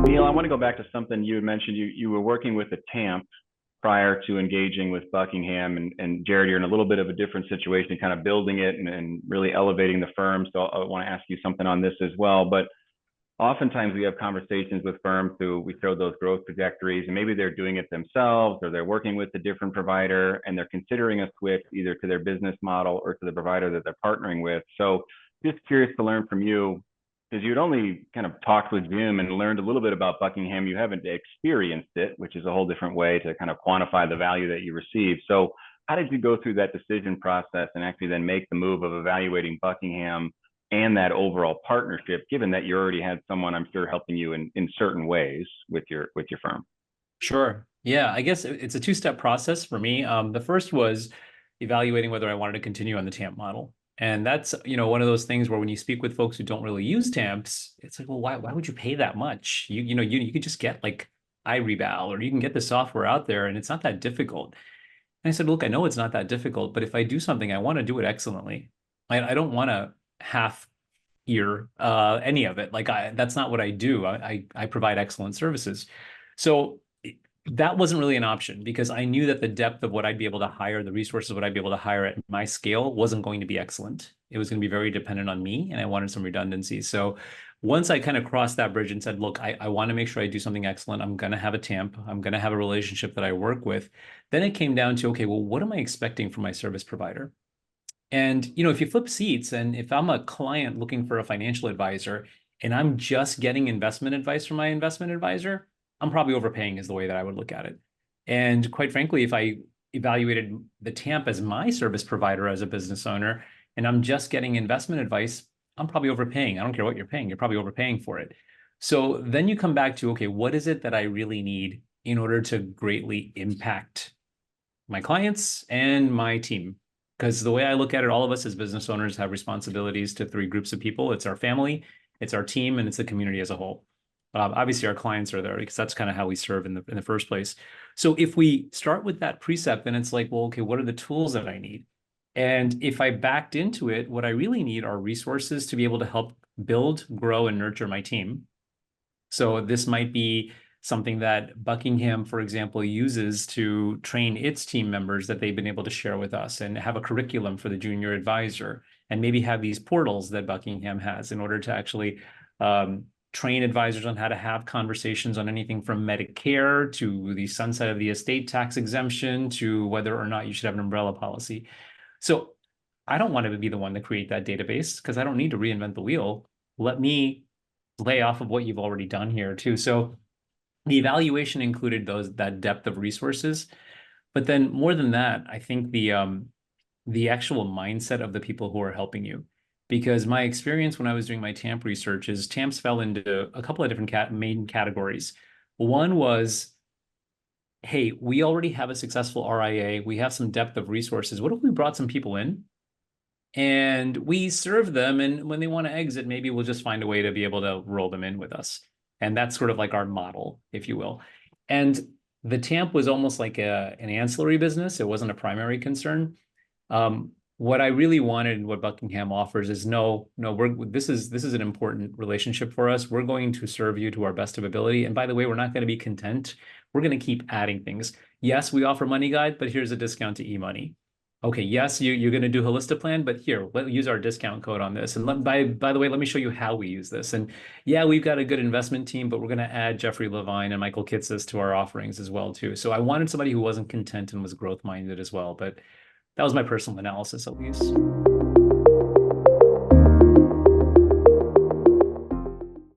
Neel, I want to go back to something you had mentioned. You were working with a TAMP prior to engaging with Buckingham, and Jared, you're in a little bit of a different situation, kind of building it and really elevating the firm. So I want to ask you something on this as well. But oftentimes we have conversations with firms who we show those growth trajectories, and maybe they're doing it themselves or they're working with a different provider and they're considering a switch either to their business model or to the provider that they're partnering with. So just curious to learn from you, because you'd only kind of talked with Jim and learned a little bit about Buckingham. You haven't experienced it, which is a whole different way to kind of quantify the value that you receive. So how did you go through that decision process and actually then make the move of evaluating Buckingham and that overall partnership, given that you already had someone, I'm sure, helping you in certain ways with your firm? Sure. Yeah, I guess it's a two-step process for me. The first was evaluating whether I wanted to continue on the TAMP model. And that's, one of those things where when you speak with folks who don't really use TAMPs, it's like, well, why would you pay that much? You could just get like iReval, or you can get the software out there and it's not that difficult. And I said, look, I know it's not that difficult, but if I do something, I want to do it excellently. I don't want to half ear any of it. That's not what I do. I provide excellent services. So that wasn't really an option because I knew that the depth of what I'd be able to hire, the resources what I'd be able to hire at my scale wasn't going to be excellent. It was going to be very dependent on me, and I wanted some redundancy. So once I kind of crossed that bridge and said, look, I want to make sure I do something excellent. I'm going to have a TAMP. I'm going to have a relationship that I work with. Then it came down to, okay, well, what am I expecting from my service provider? And, if you flip seats and if I'm a client looking for a financial advisor and I'm just getting investment advice from my investment advisor, I'm probably overpaying is the way that I would look at it. And quite frankly, if I evaluated the TAMP as my service provider as a business owner and I'm just getting investment advice, I'm probably overpaying. I don't care what you're paying, you're probably overpaying for it. So then you come back to, okay, what is it that I really need in order to greatly impact my clients and my team? Because the way I look at it, all of us as business owners have responsibilities to three groups of people. It's our family, it's our team, and it's the community as a whole. Obviously, our clients are there because that's kind of how we serve in the first place. So if we start with that precept, then it's like, well, okay, what are the tools that I need? And if I backed into it, what I really need are resources to be able to help build, grow, and nurture my team. So this might be something that Buckingham, for example, uses to train its team members that they've been able to share with us and have a curriculum for the junior advisor, and maybe have these portals that Buckingham has in order to actually train advisors on how to have conversations on anything from Medicare to the sunset of the estate tax exemption to whether or not you should have an umbrella policy. So I don't want to be the one to create that database because I don't need to reinvent the wheel. Let me lay off of what you've already done here too. So the evaluation included that depth of resources, but then more than that, I think the actual mindset of the people who are helping you. Because my experience when I was doing my TAMP research is TAMPs fell into a couple of different main categories. One was, hey, we already have a successful RIA. We have some depth of resources. What if we brought some people in and we serve them? And when they want to exit, maybe we'll just find a way to be able to roll them in with us. And that's sort of like our model, if you will. And the TAMP was almost like an ancillary business. It wasn't a primary concern. What I really wanted and what Buckingham offers is no, this is an important relationship for us. We're going to serve you to our best of ability. And by the way, we're not going to be content. We're going to keep adding things. Yes, we offer Money Guide, but here's a discount to eMoney. Okay, yes, you're going to do Holistiplan, but here, let's use our discount code on this. And by the way, let me show you how we use this. And yeah, we've got a good investment team, but we're going to add Jeffrey Levine and Michael Kitces to our offerings as well, too. So I wanted somebody who wasn't content and was growth-minded as well. But that was my personal analysis, at least.